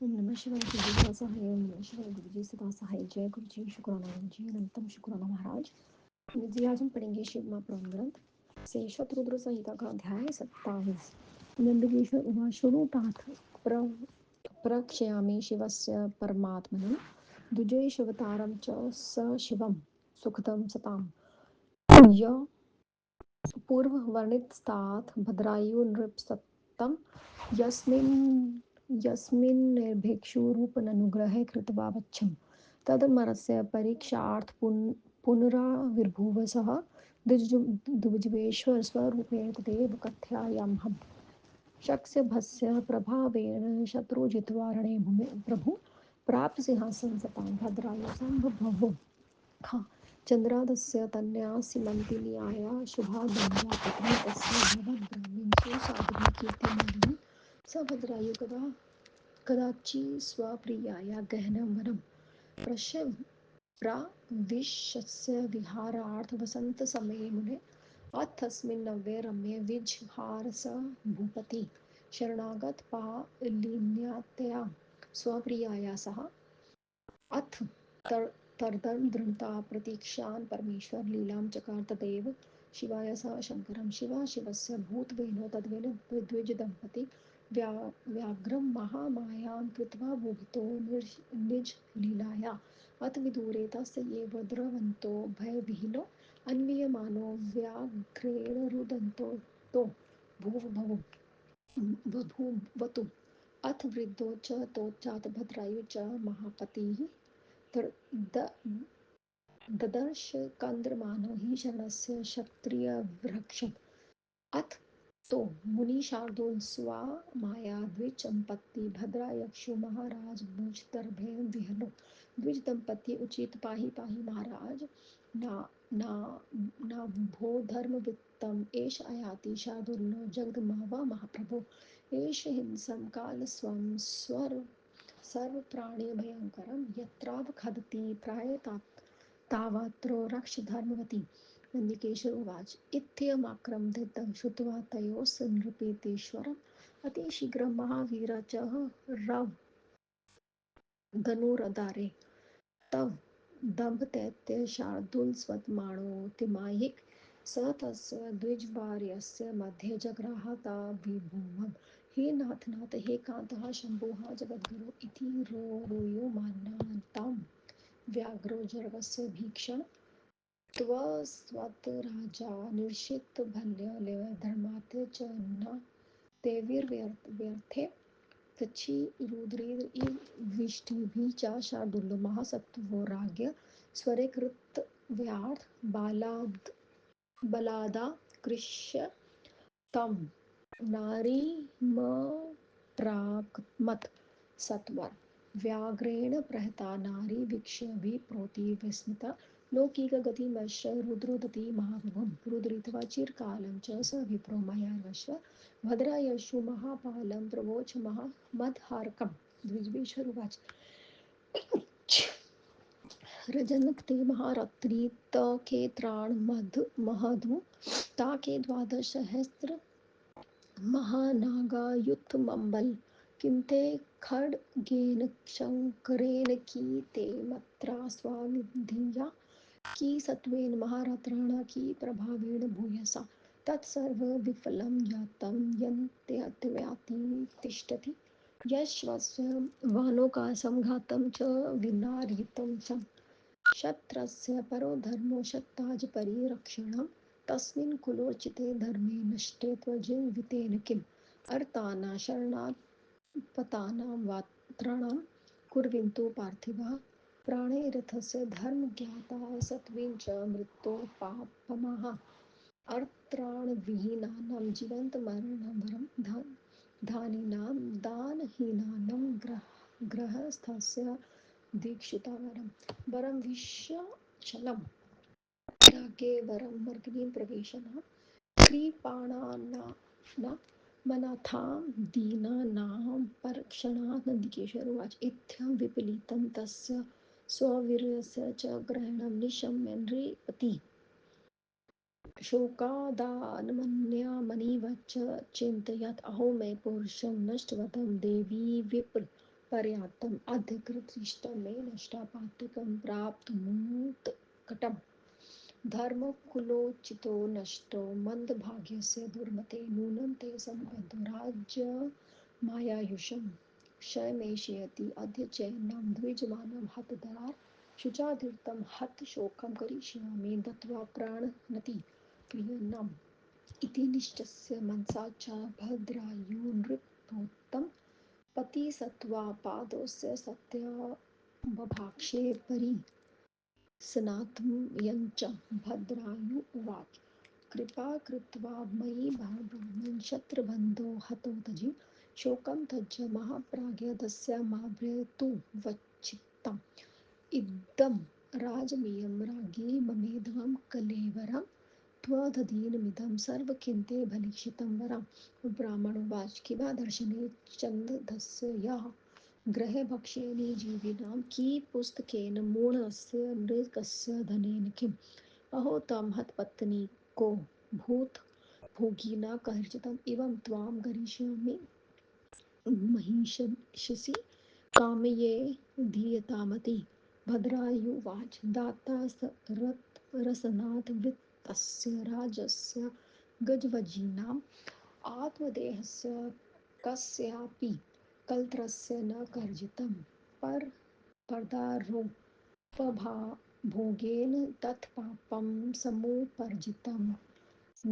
ओम नमः शिवाय गुरुजी का सहाय ओम नमः शिवाय गुरुजी सदा सहाय जय गुरुजी शुक्राना गुरुजी अनंतम शुक्राना महाराज। जी आज हम पढ़ेंगे शिव महापुराण ग्रंथ से शतरुद्र संहिता का अध्याय 27। नंदकेश्वर उवाच शृणुताथ प्रक्षयामि शिवस्य परमात्मनि द्विजैशवतारं च स शिवं सुखदं सतां य पूर्ववर्णितस्तात् भद्रायु नृपसत्तं यस्मिन्निर्भिक्षुरूपननुग्रहे कृत्वा वच्छं तदमरस्य परीक्षार्थ पुनराविर्भूव सः द्विजवेश्वर स्वरूपेण तदेव कथयाम्यहम्। शक्स्य भस्य प्रभावेण शत्रु जित्वा रणे प्रभु प्राप्त सिंहासन सतां भद्रायु संभवो खा चन्द्रादस्य तन्या सीमन्तिन्याया शुभादन्या पत्नी तस्य भवद्ब्राह्मीं सुसाध्वी कीर्तिमालिनी स भद्रायु कदाचि स्वप्रियाया गहनं वनं प्रश्य प्राविशस्य विहारार्थ वसन्तसमये मुने अथ तस्मिन् नव्ये रम्ये विजहार स भूपति शरणागत पालिन्यातया स्वप्रियाया सह अथ तर्दृढता प्रतीक्षान् परमेश्वर लीलां चकार तदेव शिवाय स शङ्करं शिवा शिवस्य भूतवेनो तद्वेन द्विजदम्पती व्याघ्रं महामायां कृत्वा मोहितो निजलीलाया अथ विदूरे तस्य एव द्रवन्तो भयविहीनो अन्वीयमानो व्याघ्रेण रुदन्तो तो भूवभुवो बभूवतु अथ वृद्धो च तोच्चात भद्रायु च महापतिः ददर्श कन्द्रमानो हि शरणस्य क्षत्रियवृक्षत् अथ तो मुनिशार्दूल स्वामाया द्विजदंपति भद्रायक्षु महाराज भुजदर्भे विहलो द्विजदंपति उचित पाहि पाहि महाराज ना ना नाभो धर्मवित्तम एष आयाति शार्दूलो जगदम्ब महाप्रभो एष हिंसं कालस्वं सर्वप्राणिभयङ्करं यत्रावखदति तावत्रो रक्षधर्मवती नन्दिकेश्वर उवाच इत्ययमाक्रमदितं श्रुत्वा तयोः नृपेतेश्वरम् अतिशीघ्रं महावीर च धनुरधारे तव दम्भदैत्यशार्दूलस्वदमानोऽतिमायिक स तस्य द्विजवार्यस्य मध्ये जग्राहताभिभूमम् हे नाथ हे कान्तः शम्भुः जगद्गुरो इति रोयो मान्नातां व्याघ्रो जर्गस्य भीक्षण त्वस्त्वराजा निर्षिद्धबल्यधर्मात् च न तेभिर्व्यर्थे तच्छिरुद्रेर इव विष्टिभिः च शार्दूलो महासत्त्वो राज्ञ स्वरे कृतव्यार्थ बलादाकृष्य तं नारीमप्राक्मत् सत्वर व्याघ्रेण प्रहता नारी वीक्ष्य विप्रोति विस्मिता लौकिकगतिमश्य रुद्रोदति महाप्रभुं रुद्रित्वा चिरकालं च स विप्रो मयार्वश्व भद्रायशु महापालं प्रवोच मदहार्कं द्विजवेश्वरुवाच रजनक्ते महारत्रि तकेत्राण महधु ताके द्वादशसहस्र महानागायुतमम्बल किन्ते खड्गेन शङ्करेण की ते मत्रा स्वानिधिया की सत्त्वेन महारथाणां की प्रभावेण भूयसा तत्सर्वविफलं जातं यन्त्यव्याति तिष्ठति यश्वस्य वानोकासंघातं च विनारितं सम् क्षत्रस्य परो धर्मो शक्ताजपरिरक्षणं तस्मिन् कुलोचिते धर्मे नष्टे त्वजीवितेन किम् अर्थानां शरणागतानां वात्राणां कुर्वन्तु पार्थिवाः प्राणैरथस्य धर्मज्ञाताः सत्त्वेन च मृत्योपापमाः अर्थाणविहीनानां जीवन्तमरणवरं धानिनां दानहीनानां गृहस्थस्य दीक्षितावरं वरं विश्वचलं राज्ञे वरं मर्गिनीं प्रवेशनं कृपाणानामनाथां दीनानां परक्षणात् नन्दिकेश्वर उवाच इत्थं विपलीतं तस्य स्ववीर्यस्य च ग्रहणं निशम्य नृपतिः शोकादानमन्यामनिव च चिन्तयत् अहो मे पुरुषं नष्टवतं देवी विप्र पर्याप्तम् अधिकृतिष्ठं मे नष्टापात्रिकं प्राप्तुमुत्कटम् धर्मकुलोचितो नष्टो मन्दभाग्यस्य दुर्मते नूनं ते सम्पदो राज्यमायायुषं क्षयमेष्यति अद्य चैनं द्विजमानं हतधरार् शुचाधीर्तं हतशोकं करिष्यामि दत्त्वा प्राणनति प्रियनम् इति निष्टस्य मनसा च भद्रायुनृपोत्तं पतिसत्त्वा पादोऽस्य सत्यबभाक्षे परि स्नातुं भद्रायु उवाच कृपा कृत्वा मयि ब्राह्मण शत्रुबन्धो हतो तजि शोकं त्यज महाप्राज्ञ माव्रयतु वच्चित्तम् इदं राजमीयं राज्ञी ममेधं कलेवरं त्वदधीनमिदं सर्वकिन्ते भलिक्षितं वरं ब्राह्मणोवाच किंवा चन्दस्य यः गृहे भक्ष्येनि जीविनां कीपुस्तकेन मूढस्य नृकस्य धनेन किम् अहो तं हतपत्नीको भूत भोगिना कर्जितम् इवं त्वां करिष्यामि महिषसि कामये धीयतामति भद्रायुवाच दाता रसनाथ वृत्तस्य राजस्य गजवजीनाम् आत्मदेहस्य कस्यापि कलत्रस्य न कर्जितं पर पर्दारोपभोगेन तत्पापं समुपर्जितं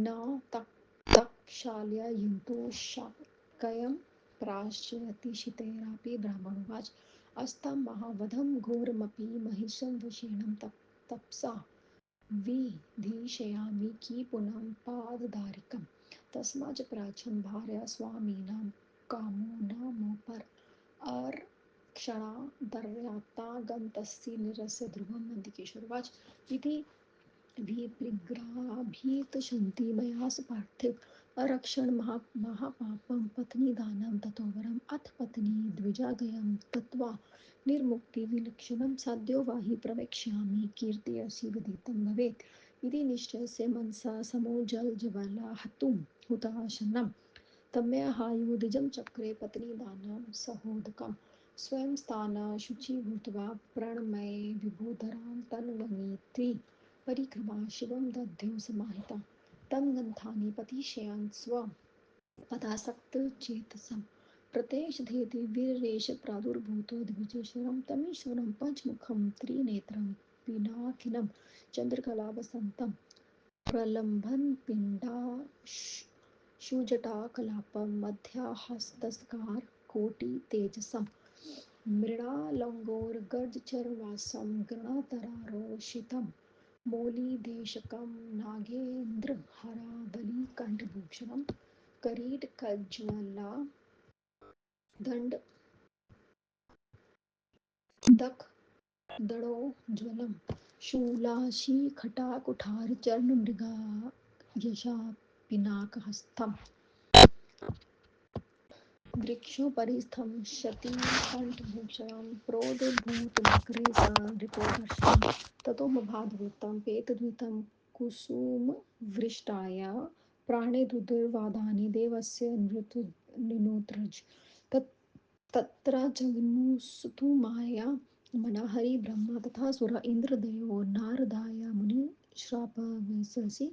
न तत्क्षाल्ययन्तु शाकयं प्राश्चयति शितेरापि ब्राह्मणोवाच अस्तं महावधं घोरमपि महिषं वशेणं तपसा विधिशयामि कीपुनं पादधारिकं तस्माच्च प्राचं भार्या स्वामिनां कामो न मोपर अर्क्षणादर्यातागन्तस्य निरस्य ध्रुवं नन्दिकेश्वरवाच इति विप्रिग्राभीतशन्ति मया स पार्थिव अरक्षण महापापं पत्नीदानं ततो वरम् अथ पत्नी द्विजागयं तत्त्वा निर्मुक्तिविलक्षणं सद्यो वा हि प्रवेक्ष्यामि कीर्तियसि विदितं भवेत् इति निश्चयस्य मनसा समो जलज्वाला हतुं हुताशनम् तम्यहायुधिजं चक्रे पत्नीदानं सहोदकं स्वयं स्थानं शुचीभूत्वा प्रणमये विभूधरां तन्वनीति परिक्रमा शिवं दध्यौ समाहिता तं ग्रन्थानि पतिशयान् स्वपदासक्तचेतसं प्रत्यक्षधेति वीरेश प्रादुर्भूतो द्विजेश्वरं तमीश्वरं पञ्चमुखं त्रिनेत्रं पिनाकिनं चन्द्रकलावसन्तं प्रलम्भनपिण्डाशुजटाकलापं मध्याहस्तस्कारकोटितेजसं मृणालङ्गोरगर्जचर्वासं गृणतरारोषितं मौलिदेशकं नागेन्द्रहरावलिकण्ठभूषणं किरीटकज्ज्वलदखदडोज्ज्वलं शूलाशिखटाकुठारचर्णमृगायशापिनाकहस्तम् वृक्षोपरिस्थं शतीकण्ठभूषणं प्रोद्भूतमग्रे स नृपोदर्शनं ततो मभाद्वृत्तं पेतद्वितं कुसुमवृष्टाय प्राणे दुर्वादानि देवस्य नृनुत्रज तत्र जगन्मुस्तुमाया मनहरि ब्रह्म तथा सुर इन्द्रदेवो नारदाय मुनिश्रापविशसि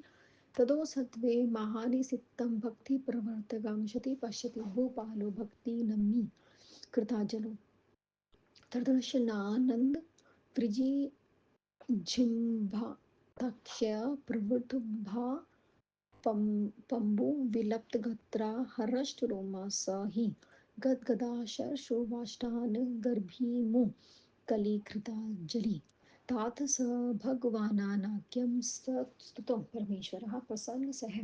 ततो सत्त्वे महानिसितं भक्तिप्रवर्तकं शती पश्यति भूपालो भक्तिनम्नी कृताजलो तर्दर्शनानन्दवृजिझिह्वातक्ष्य प्रवृद्धुभा पम्बुविलप्तगत्रा हर्षरोमा स हि गद्गदाशर्षोवाष्टानगर्भिमुकलीकृताञ्जलिः तात स भगवानानाज्ञं स्तुतो परमेश्वरः प्रसन्नसह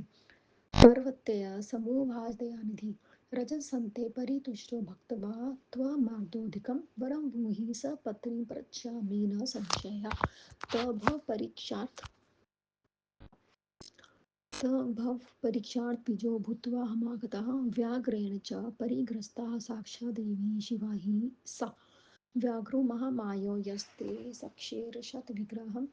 पर्वतया समूहादयानिधि रजसन्ते परितुष्टो भक्त्वा त्वमार्दोऽधिकं वरं भूहि स पत्नीं पृच्छामि न संशयः तभवपरीक्षार्थिजो भूत्वा हमागतः व्याघ्रेण च परिग्रस्तः साक्षाद्देवी शिवा हि सा व्याघ्रो महामायो यस्ते सक्षेरशतविग्रहं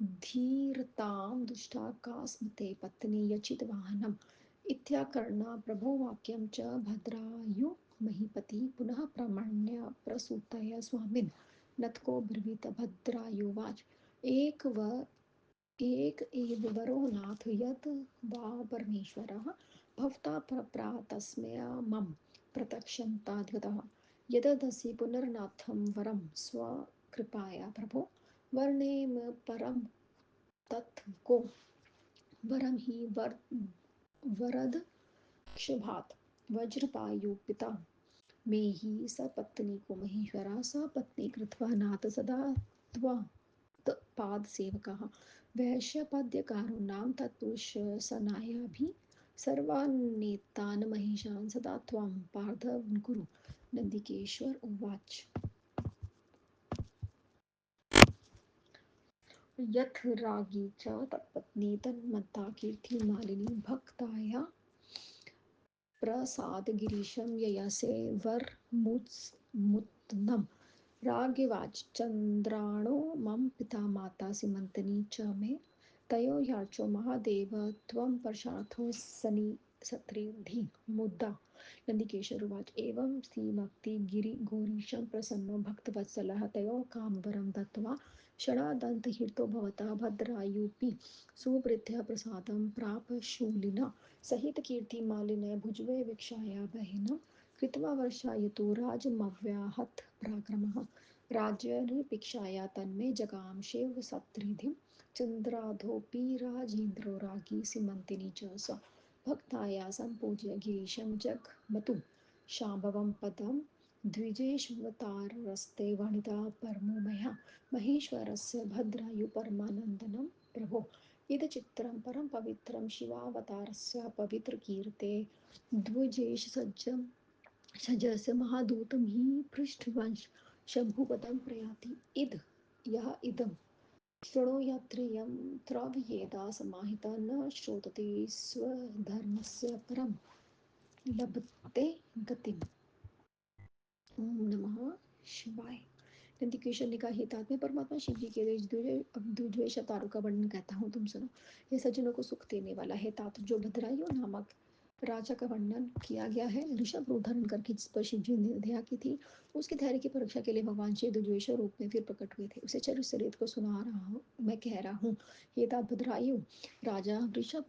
धीर्तां दुष्टा का स्मृते पत्नी यचितवाहनम् इत्याकर्ण्य प्रभोवाक्यं च भद्रायुवाच महीपति पुनः प्रामाण्य प्रसूतय स्वामिन् नतको ब्रवीत भद्रायुवाच एक एव वरो नाथ यत् वा परमेश्वरः भवता प्रप्रातस्मै मम प्रत्यक्षन्ताद्गतः यददसि पुनर्नाथं वरं स्वकृपाया प्रभो वर्णेम परं तत् को वरं हि वरद क्षुभात् वज्रपायुपिता मे हि सपत्नीको महेश्वरा सपत्नी कृत्वा नाथ सदा त्वत्पादसेवकः वैश्यपद्यकारूणां तत्पुरुषसनायाभिः सर्वान्नेतान् महेशान् सदा त्वां पार्थं कुरु नन्दिकेश्वर उवाच यथ रागी च तत्पत्नी तन्मत्ता कीर्तिमालिनी भक्ताया प्रसादगिरीशं ययासे वरमुत्तमं राज्ञवाच चन्द्राणो मम पिता माता सीमन्तनी च मे तयोर्याचो महादेव त्वं परशार्थो सनि सत्रिधि मुद्दा नन्दिकेश्वर उवाच एवं श्रीमक्तिगिरिगौरीशं प्रसन्नो भक्तवत्सलः तयोः कामवरं दत्त्वा षडादन्तहीर्तो भवता भद्रायुपि सुवृद्धया प्रसादं प्राप शूलिना सहितकीर्तिमालिनय भुजवे वीक्षाया बहिनं कृत्वा वर्षायतु राजमव्याहत पराक्रमः राज्यनिर्भिक्षाया तन्मे जगाम शिव सत्रिधिं चन्द्राधोऽपि राजेन्द्रो राज्ञी सीमन्तिनी च स भक्ताया सम्पूज्य गिरीशं जगमतु शाम्भवं पदं द्विजेष्वतारस्ते वनिता परमो मया महेश्वरस्य भद्रायुपरमानन्दनं प्रभो इदचित्रं परं पवित्रं शिवावतारस्य पवित्रकीर्ते द्विजेशसज्जं सजस्य महादूतं हि पृष्ठवंश शम्भुपदं प्रयाति इद यः इदं शृणोयात्रेयं त्रव्येदा समाहिता न श्रोतते स्वधर्मस्य परं लभते गतिम् ओम नमः शिवाय नंदिकेश्वर ने कहा हे तात मैं परमात्मा शिव जी के द्विद्वेष अवतारों का वर्णन कहता हूँ तुम सुनो ये सज्जनों को सुख देने वाला है तात जो भद्रायु नामक राजा का वर्णन किया गया है ऋषभ रूप धारण करके जिस पर शिव जी ने दया की थी उसके धैर्य की परीक्षा के लिए भगवान शिव द्विद्वेष रूप में फिर प्रकट हुए थे उसे चरित्र को सुना रहा हूँ मैं कह रहा हूँ हे तात भद्रायु राजा ऋषभ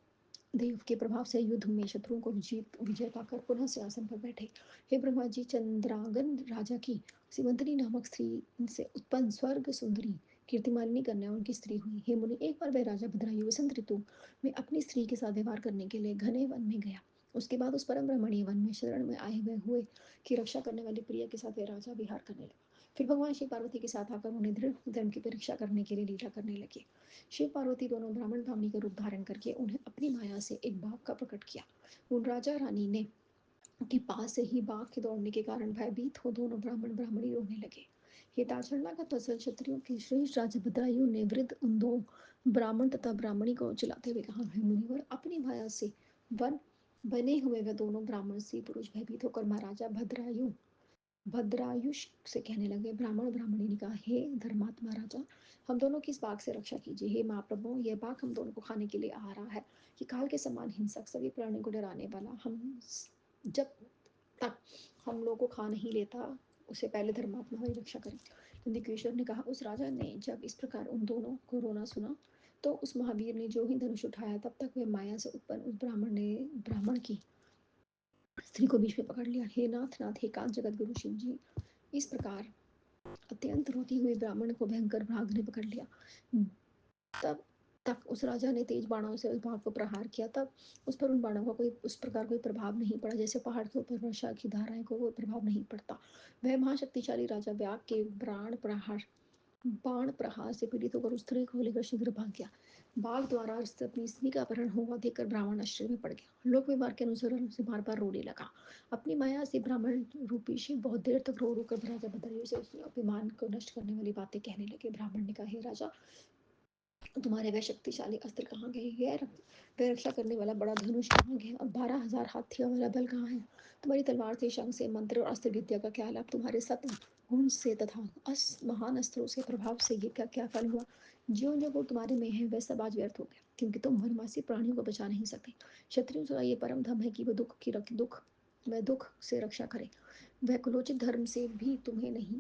देव के प्रभाव से युद्ध में शत्रुओं को जीत विजय पाकर पुनः सिंहासन पर बैठे हे ब्रह्मा जी चंद्रांगन राजा की सिमंतनी नामक स्त्री से उत्पन्न स्वर्ग सुंदरी कीर्तिमालिनी कन्या उनकी स्त्री हुई हे मुनि एक बार वह राजा भद्रायु वसंत ऋतु में अपनी स्त्री के साथ व्यवहार करने के लिए घने वन में गया उसके बाद उस परम रमणीय वन में शरण में आए हुए हुए की रक्षा करने वाली प्रिया के साथ वह राजा विहार करने लगा फिर भगवान शिव पार्वती के साथ आकर उन्हें दृढ़ धर्म की परीक्षा करने के लिए लीला करने लगे शिव पार्वती दोनों ब्राह्मण ब्राह्मणी का रूप धारण करके उन्हें अपनी माया से एक बाघ का प्रकट किया उन राजा रानी ने के पास से ही बाघ के दौड़ने के कारण भयभीत हो दोनों ब्राह्मण ब्राह्मणी रोने लगे हिताचरणा का फसल क्षत्रियों के श्रेष्ठ राजा भद्रायु ने वृद्ध उन दो ब्राह्मण तथा ब्राह्मणी को चिल्लाते हुए कहा हे मुनिवर अपनी माया से वन बने हुए वे दोनों ब्राह्मण स्त्री पुरुष भयभीत होकर महाराजा भद्रायुष से कहने लगे ब्राह्मण ब्राह्मणी ने कहा हे धर्मात्मा राजा हम दोनों की इस बाघ से रक्षा कीजिए हे महाप्रभु यह बाघ हम दोनों को खाने के लिए आ रहा है कि काल के समान हिंसक सभी प्राणियों को डराने वाला हम जब तक हम लोग को खा नहीं लेता उसे पहले धर्मात्मा हमारी रक्षा करें नंदिकेश्वर ने कहा उस राजा ने जब इस प्रकार उन दोनों को रोना सुना तो उस महावीर ने जो ही धनुष उठाया तब तक वह माया से उत्पन्न उस ब्राह्मण की स्त्री को बीच में पकड़ लिया हे नाथ नाथ हे कांत जगत गुरु शिव जी इस प्रकार अत्यंत रोती हुई ब्राह्मण को भयंकर भाग ने पकड़ लिया तब तक उस राजा ने तेज बाणों से उस भाग को प्रहार किया तब उस पर उन बाणों का कोई उस प्रकार कोई प्रभाव नहीं पड़ा जैसे पहाड़ के ऊपर वर्षा की धाराएं को कोई प्रभाव नहीं पड़ता वह महाशक्तिशाली राजा व्याग के बाण प्रहार से पीड़ित होकर उस स्त्री को लेकर शीघ्र भाग गया बाघ द्वारा अपनी स्त्री का अपहरण हुआ देखकर ब्राह्मण आश्चर्य में पड़ गया लोक व्यवहार के अनुसार उसे बार बार रोने लगा अपनी माया से ब्राह्मण रूपी शिव बहुत देर तक रो रो कर राजा भद्रयु से उसके अभिमान को नष्ट करने वाली बातें कहने लगे ब्राह्मण ने कहा हे राजा तुम्हारे वह शक्तिशाली अस्त्र कहाँ गए वह रक्षा करने वाला बड़ा धनुष कहाँ गया और 12,000 हाथियों वाला बल कहाँ है तुम्हारी तलवार से शंख से मंत्र और अस्त्र विद्या का क्या लाभ तुम्हारे सत्व गुण से तथा महान अस्त्रों से प्रभाव से ये क्या क्या फल हुआ जो जो गुण तुम्हारे में है वह सब आज व्यर्थ हो गया क्योंकि तुम वनवासी प्राणियों को बचा नहीं सकते क्षत्रियों का ये परम धर्म है कि वह दुख से रक्षा करे वह कुलोचित धर्म से भी तुम्हें नहीं,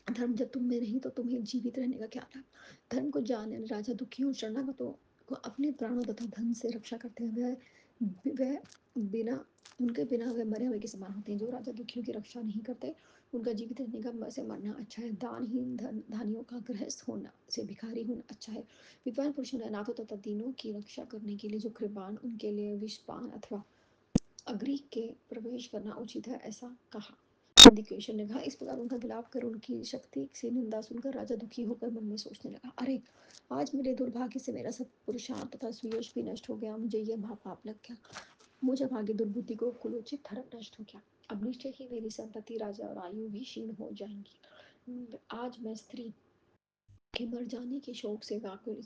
धर्म जब तुम में नहीं तो तुम्हें जीवित रहने का क्या लाभ। धर्म को जाने राजा दुखियों शरणागतों को अपने प्राणों तथा धन से रक्षा करते हैं। वह बिना उनके बिना वे मरे हुए के समान होते हैं। जो राजा दुखियों की रक्षा नहीं करते उनका जीवित रहने का से मरना अच्छा है। दानहीन धानियों का गृहस्थ होना से भिखारी होना अच्छा है। विद्वान पुरुषों ने अनाथों तथा दीनों की रक्षा करने के लिए जो कृपाण उनके लिए विषपान अथवा अग्नि के प्रवेश करना उचित है, ऐसा कहा। नंदीकेशन ने कहा, इस प्रकार उनका विलाप कर उनकी शक्ति से निंदा सुनकर राजा दुखी होकर मन में सोचने लगा, अरे आज मेरे दुर्भाग्य से मेरा सब पुरुषार्थ तथा सुयश भी नष्ट हो गया। मुझे यह महापाप लग गया। मुझे भाग्य दुर्बुद्धि को कुलोचित धर्म नष्ट हो गया। अब निश्चय ही मेरी संतति राजा और आयु भी क्षीण हो जाएंगी। आज मैं स्त्री के मर जाने के शोक से व्याकुल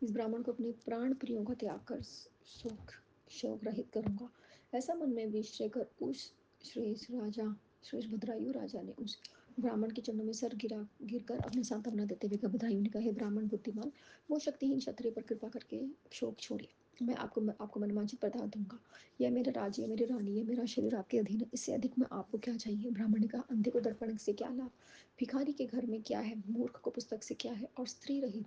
इस ब्राह्मण को अपने प्राण प्रियों का त्याग कर शोक शोक रहित करूंगा। ऐसा मन में विश्रय कर उस श्रेष्ठ भद्रायु राजा ने उस ब्राह्मण के चरणों में सर गिरकर अपने सांत्वना देते हुए कहा, भद्रायु ने कहा, हे ब्राह्मण बुद्धिमान, वो शक्तिहीन क्षत्रिय पर कृपा करके शोक छोड़िए। मैं आपको मनवांछित पदार्थ दूंगा। यह मेरा राज्य, मेरी रानी है, मेरा शरीर आपके अधीन है। इससे अधिक में आपको क्या चाहिए। ब्राह्मण ने कहा, अंधे को दर्पण से क्या लाभ, भिखारी के घर में क्या है, मूर्ख को पुस्तक से क्या है, और स्त्री रहित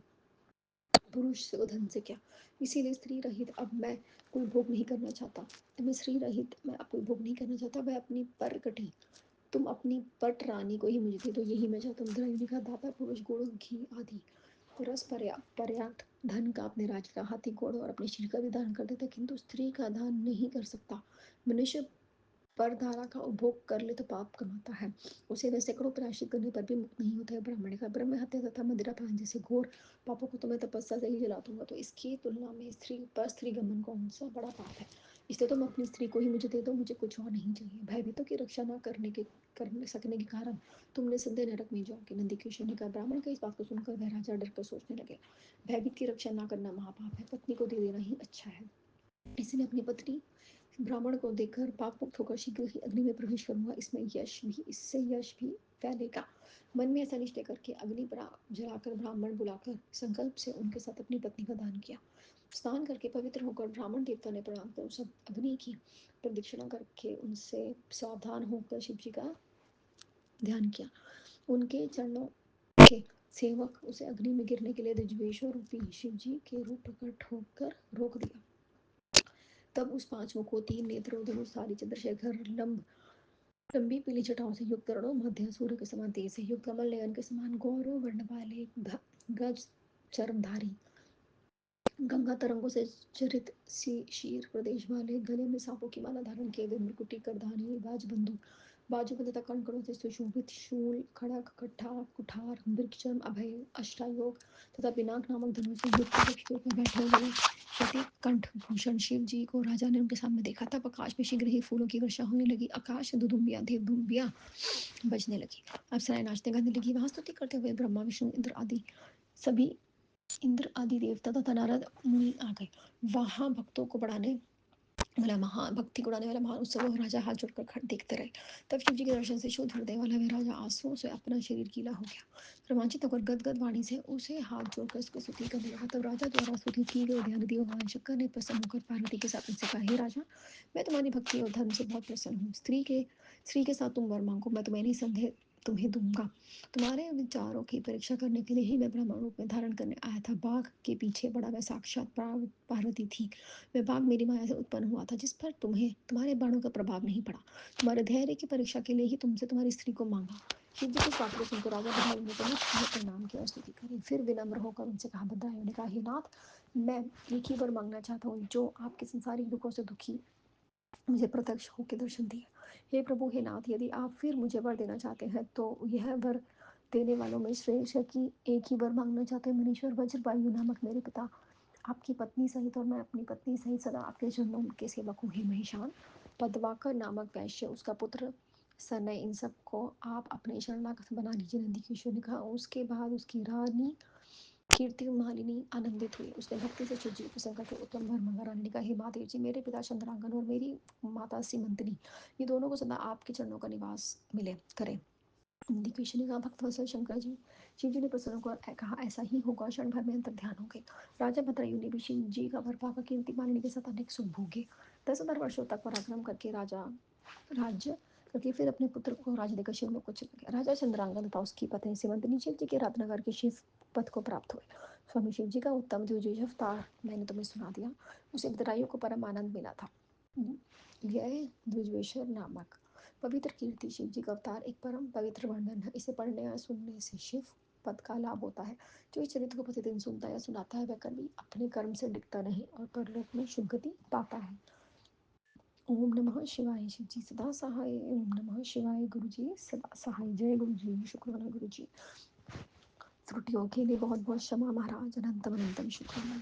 पुरुष से धन से क्या। इसीलिए स्त्री रहित अब मैं कोई भोग नहीं करना चाहता। मैं अब कोई भोग नहीं करना चाहता। वह अपनी पर कटी, तुम अपनी पट रानी को ही मुझे दे दो, यही मैं चाहता हूँ। द्रव्य का दाता पुरुष गुड़ घी आदि रस पर्याप्त धन का अपने राज्य का हाथी घोड़े और अपने शरीर का भी दान कर देता, किंतु स्त्री का दान नहीं कर सकता। मनुष्य पर धारा का उपभोग कर ले तो पाप कमाता है, उसे वह सैकड़ों प्रायश्चित करने पर भी मुक्त नहीं होता है। ब्राह्मण का ब्रह्म हत्या तथा मदिरा पान जैसे घोर पापों को तो मैं तपस्या से ही जला दूंगा, तो इसकी तुलना में स्त्री गमन कौन सा बड़ा पाप है। इसलिए तुम अपनी स्त्री को ही मुझे दे दो, मुझे कुछ और नहीं चाहिए। भयभीतों की रक्षा न कर सकने के कारण तुम निसंदेह नरक में जाओगे। नंदीकेश्वर ने कहा, ब्राह्मण की इस बात को सुनकर वह राजा डर कर सोचने लगे, भयभीत की रक्षा न करना महापाप है, पत्नी को दे देना ही अच्छा है। इसने अपनी पत्नी ब्राह्मण को देखकर पाप मुक्त होकर शीघ्र ही अग्नि में प्रवेश करूंगा, इससे यश भी फैलेगा। मन में ऐसा निश्चय करके अग्नि पर जलाकर ब्राह्मण बुलाकर संकल्प से उनके साथ अपनी पत्नी का दान किया। स्नान करके पवित्र होकर ब्राह्मण देवता ने प्रणाम कर उस अग्नि की प्रदक्षिणा करके उनसे सावधान होकर शिव जी का ध्यान किया। उनके चरणों के सेवक उसे अग्नि में गिरने के लिए द्विजेश्वर रूपी शिव जी के रूप प्रकट होकर रोक दिया। तब उस पांच मुखों, तीन नेत्रों, धनुषधारी चंद्रशेखर, लंबी पीली जटाओं से युक्त, करोड़ों मध्य सूर्य के समान तेज से युक्त, कमल नयन के समान गौरव वर्ण वाले, गज चर्मधारी, गंगा तरंगों से चरित शीर प्रदेश वाले, गले में सांपों की माला धारण किए हुए, मृकुटी करधानी, बाजू में तथा कणकणों से सुशोभित, शूल खड़ग कट्ठा कुठार मृगचर्म अभय अष्टायोग तथा पिनाक नामक धनुष से युक्त वृक्ष के ऊपर बैठे हुए श्वेत कंठ भूषण शिव जी को राजा ने उनके सामने देखा। तब आकाश में शीघ्र ही फूलों की वर्षा होने लगी। आकाश दुदुम्बियां देव दुम्बियां बजने लगी। अप्सराएं नाचते गाने लगी। वहां स्तुति करते हुए ब्रह्मा विष्णु सभी इंद्र आदि देवता तथा नारद मुनि आ गए। वहां भक्तों को बढ़ाने वाला महान भक्ति को उड़ाने वाला महान उत्सव और राजा हाथ जोड़कर खड़ देखते रहे। तब शिव जी के दर्शन से शुद्ध हृदय वाला वह राजा आंसुओं से अपना शरीर गीला हो गया। रोमांचित होकर गदगद वाणी से उसे हाथ जोड़कर उसकी स्तुति करने लगा। तब राजा द्वारा स्तुति की गई ध्यानदि भगवान शंकर ने प्रसन्न होकर पार्वती के साथ उनसे कहा, हे राजा, मैं तुम्हारी भक्ति और धर्म से बहुत प्रसन्न हूँ। स्त्री के साथ तुम वर मांगो, मैं तुम्हें निसंदेह तुम्हें दूंगा। तुम्हारे विचारों की परीक्षा करने के लिए ही मैं ब्रह्म रूप में धारण करने आया था। बाघ के पीछे बड़ा वह साक्षात पार्वती थी। वह बाघ मेरी माया से उत्पन्न हुआ था, जिस पर तुम्हें तुम्हारे बाणों का प्रभाव नहीं पड़ा। तुम्हारे धैर्य की परीक्षा के लिए ही तुमसे तुम्हारी स्त्री को मांगा। शिव जी की बात को सुनकर राजा बदायूं ने प्रणाम किया और स्तुति करी। फिर विनम्र होकर उनसे कहा, बदायूं ने कहा, हे नाथ, मैं एक ही वर मांगना चाहता हूँ, जो आपके संसारिक दुखों से दुखी मुझे प्रत्यक्ष होकर दर्शन दिए। हे प्रभु, हे नाथ, यदि आप फिर मुझे वर देना चाहते हैं तो यह वर देने वालों में श्रेष्ठ है कि एक ही वर मांगना चाहते हैं। मुनीश्वर वज्रवायु नामक मेरे पिता, आपकी पत्नी सहित और मैं अपनी पत्नी सहित सदा आपके चरणों के सेवक हूँ। हे महिषान, पदवाकर नामक वैश्य, उसका पुत्र सनय, इन सबको आप अपने शरणागत बना लीजिए। नंदीकेश्वर ने कहा। उसके बाद उसकी रानी कीर्ति मालिनी आनंदित हुई। उसने भक्ति से शिव जी प्रसन्न करके उत्तम वर मांगा। रानी ने कहा, हे महादेव जी, मेरे पिता चंद्रांगन और मेरी माता सीमंतनी, ये दोनों को सदा आपके चरणों का निवास मिले करे। नंदीकेश्वर ने कहा, भक्तवत्सल शंकर जी। शिव जी ने प्रसन्न होकर कहा, ऐसा ही होगा। क्षण भर में अंतर ध्यान हो गए। राजा भद्रायु ने भी शिव जी का वर पाकर कीर्ति मालिनी के साथ अनेक सुख भोगे। 10,000 वर्षों तक पराक्रम करके राजा राज्य क्योंकि फिर अपने पुत्र को राज देकर शिवलोक को चला गया। राजा चंद्रांगन तथा उसकी पत्नी सिमंतनी शिव जी के रत्नाकर के शिव पद को प्राप्त हुए। स्वामी शिव जी का उत्तम द्विज अवतार मैंने तुम्हें सुना दिया। उसे बदराइयों को परम आनंद मिला था। यह द्विजेश्वर नामक पवित्र कीर्ति शिव जी का अवतार एक परम पवित्र वर्णन है। इसे पढ़ने या सुनने से शिव पद का लाभ होता है। जो इस चरित्र को प्रतिदिन सुनता या सुनाता है वह कभी अपने कर्म से डिगता नहीं और परलोक में शुभगति पाता है। ओम नमः शिवाय। शिव जी सदा सहाय। ओम नमः शिवाय। गुरु जी सदा सहाय। जय गुरु जी। शुक्राना गुरु जी। त्रुटियों के लिए बहुत बहुत क्षमा महाराज। अनंतम अनंतम शुक्राना।